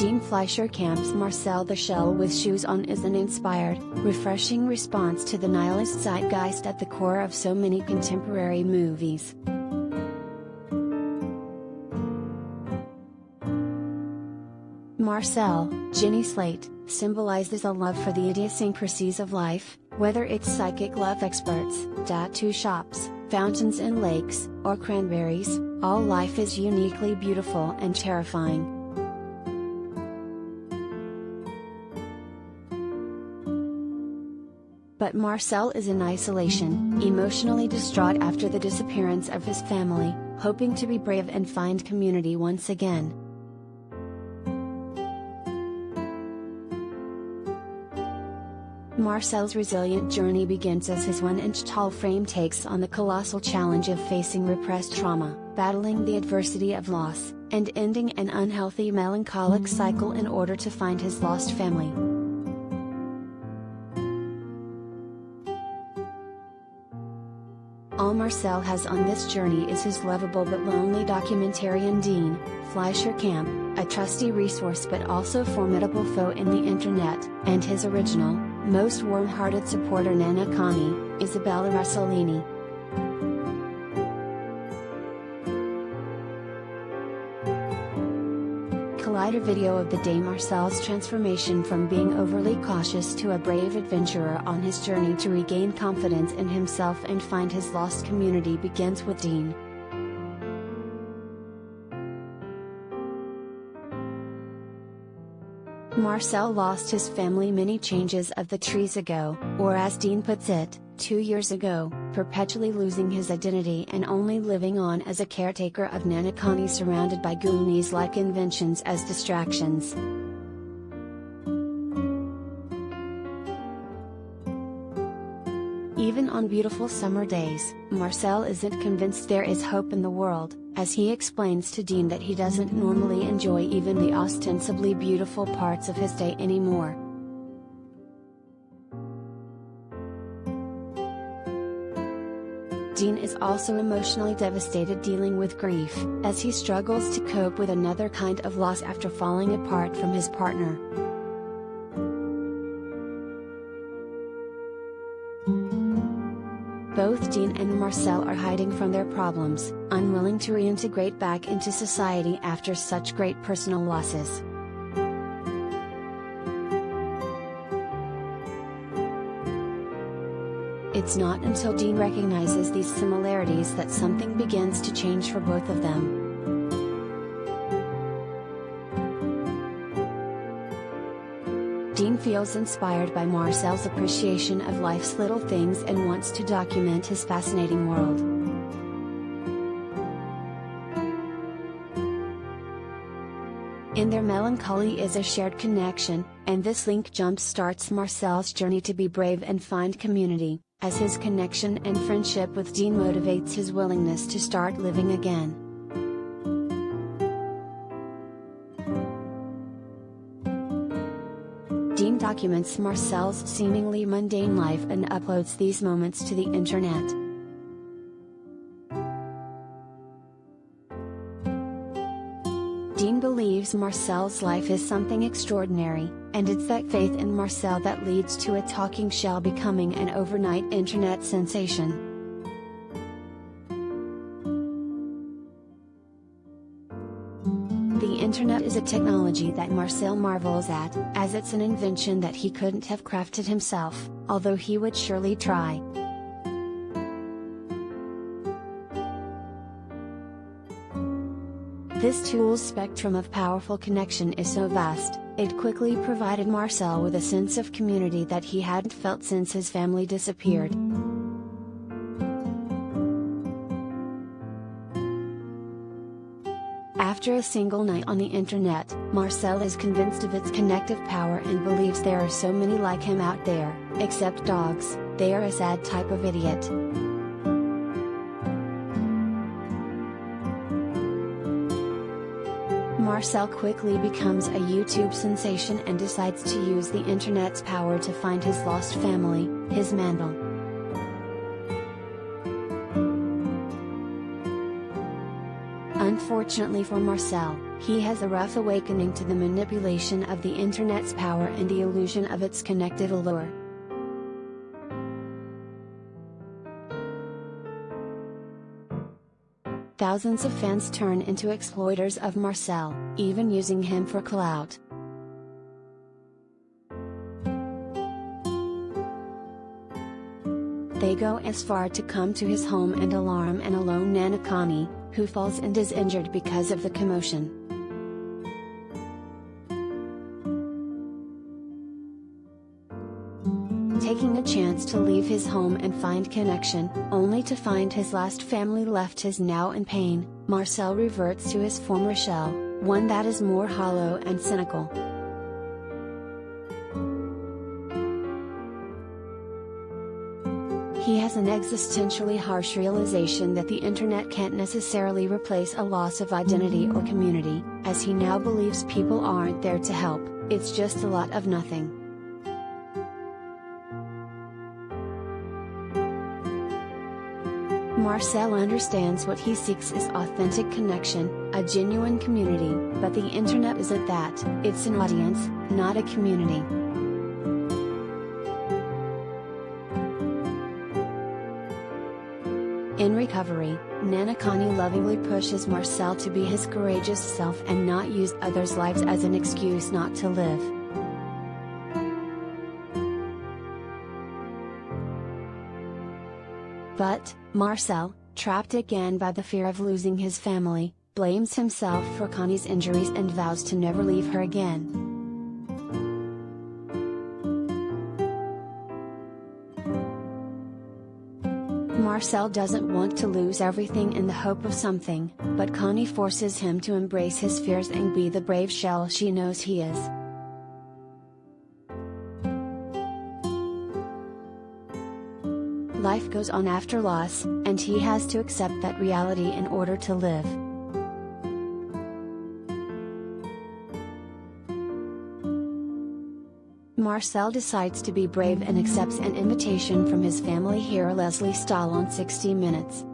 Dean-Fleischer camps Marcel the shell with shoes on is an inspired, refreshing response to the nihilist zeitgeist at the core of so many contemporary movies. Marcel, Jenny Slate, symbolizes a love for the idiosyncrasies of life, whether it's psychic love experts, tattoo shops, fountains and lakes, or cranberries. All life is uniquely beautiful and terrifying. But Marcel is in isolation, emotionally distraught after the disappearance of his family, hoping to be brave and find community once again. Marcel's resilient journey begins as his 1-inch-tall frame takes on the colossal challenge of facing repressed trauma, battling the adversity of loss, and ending an unhealthy melancholic cycle in order to find his lost family. All Marcel has on this journey is his lovable but lonely documentarian Dean-Fleischer camp, a trusty resource but also formidable foe in the internet, and his original, most warm-hearted supporter Nana Connie, Isabella Rossellini. Collider video of the day. Marcel's transformation from being overly cautious to a brave adventurer on his journey to regain confidence in himself and find his lost community begins with Dean. Marcel lost his family many changes of the trees ago, or as Dean puts it, 2 years ago, perpetually losing his identity and only living on as a caretaker of Nana Connie, surrounded by Goonies-like inventions as distractions. Even on beautiful summer days, Marcel isn't convinced there is hope in the world, as he explains to Dean that he doesn't normally enjoy even the ostensibly beautiful parts of his day anymore. Dean is also emotionally devastated, dealing with grief, as he struggles to cope with another kind of loss after falling apart from his partner. Both Dean and Marcel are hiding from their problems, unwilling to reintegrate back into society after such great personal losses. It's not until Dean recognizes these similarities that something begins to change for both of them. Dean feels inspired by Marcel's appreciation of life's little things and wants to document his fascinating world. In their melancholy is a shared connection, and this link jump-starts Marcel's journey to be brave and find community, as his connection and friendship with Dean motivates his willingness to start living again. Dean documents Marcel's seemingly mundane life and uploads these moments to the internet. Dean believes Marcel's life is something extraordinary, and it's that faith in Marcel that leads to a talking shell becoming an overnight internet sensation. The internet is a technology that Marcel marvels at, as it's an invention that he couldn't have crafted himself, although he would surely try. This tool's spectrum of powerful connection is so vast, it quickly provided Marcel with a sense of community that he hadn't felt since his family disappeared. After a single night on the internet, Marcel is convinced of its connective power and believes there are so many like him out there, except dogs, they are a sad type of idiot. Marcel quickly becomes a YouTube sensation and decides to use the internet's power to find his lost family, his mandel. Unfortunately for Marcel, he has a rough awakening to the manipulation of the internet's power and the illusion of its connective allure. Thousands of fans turn into exploiters of Marcel, even using him for clout. They go as far to come to his home and alarm an alone Nana Connie, who falls and is injured because of the commotion. Taking a chance to leave his home and find connection, only to find his last family left is now in pain, Marcel reverts to his former shell, one that is more hollow and cynical. He has an existentially harsh realization that the internet can't necessarily replace a loss of identity or community, as he now believes people aren't there to help, it's just a lot of nothing. Marcel understands what he seeks is authentic connection, a genuine community, but the internet isn't that, it's an audience, not a community. In recovery, Nana Connie lovingly pushes Marcel to be his courageous self and not use others' lives as an excuse not to live. But, Marcel, trapped again by the fear of losing his family, blames himself for Connie's injuries and vows to never leave her again. Marcel doesn't want to lose everything in the hope of something, but Connie forces him to embrace his fears and be the brave shell she knows he is. Life goes on after loss, and he has to accept that reality in order to live. Marcel decides to be brave and accepts an invitation from his family hero Leslie Stahl on 60 Minutes.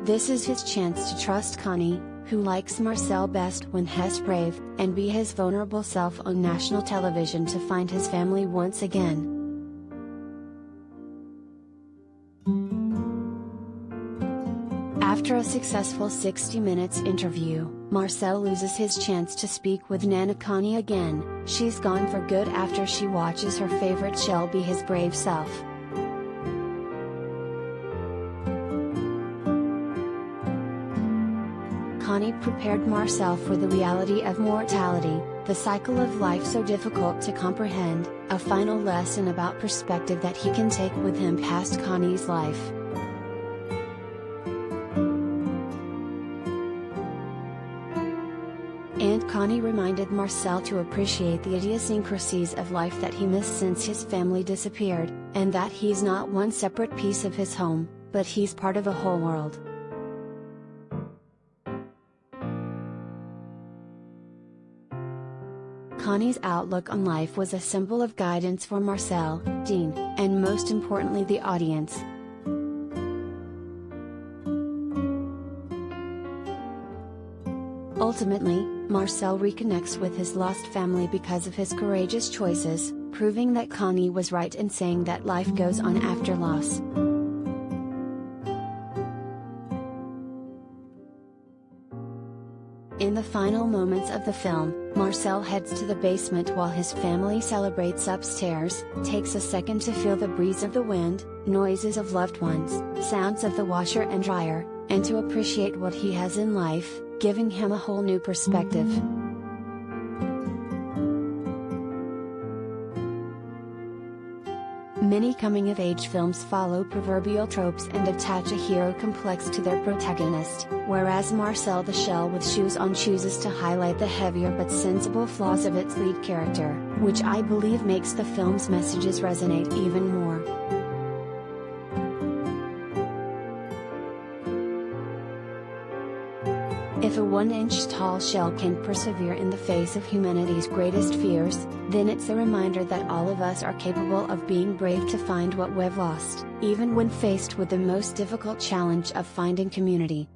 This is his chance to trust Connie, who likes Marcel best when he's brave, and be his vulnerable self on national television to find his family once again. After a successful 60 Minutes interview, Marcel loses his chance to speak with Nana Connie again. She's gone for good after she watches her favorite shell be his brave self. Connie prepared Marcel for the reality of mortality, the cycle of life so difficult to comprehend, a final lesson about perspective that he can take with him past Connie's life. And Connie reminded Marcel to appreciate the idiosyncrasies of life that he missed since his family disappeared, and that he's not one separate piece of his home, but he's part of a whole world. Connie's outlook on life was a symbol of guidance for Marcel, Dean, and most importantly the audience. Ultimately, Marcel reconnects with his lost family because of his courageous choices, proving that Connie was right in saying that life goes on after loss. In the final moments of the film, Marcel heads to the basement while his family celebrates upstairs, takes a second to feel the breeze of the wind, noises of loved ones, sounds of the washer and dryer, and to appreciate what he has in life, giving him a whole new perspective. Many coming-of-age films follow proverbial tropes and attach a hero complex to their protagonist, whereas Marcel the Shell with Shoes On chooses to highlight the heavier but sensible flaws of its lead character, which I believe makes the film's messages resonate even more. If a 1-inch tall shell can persevere in the face of humanity's greatest fears, then it's a reminder that all of us are capable of being brave to find what we've lost. Even when faced with the most difficult challenge of finding community,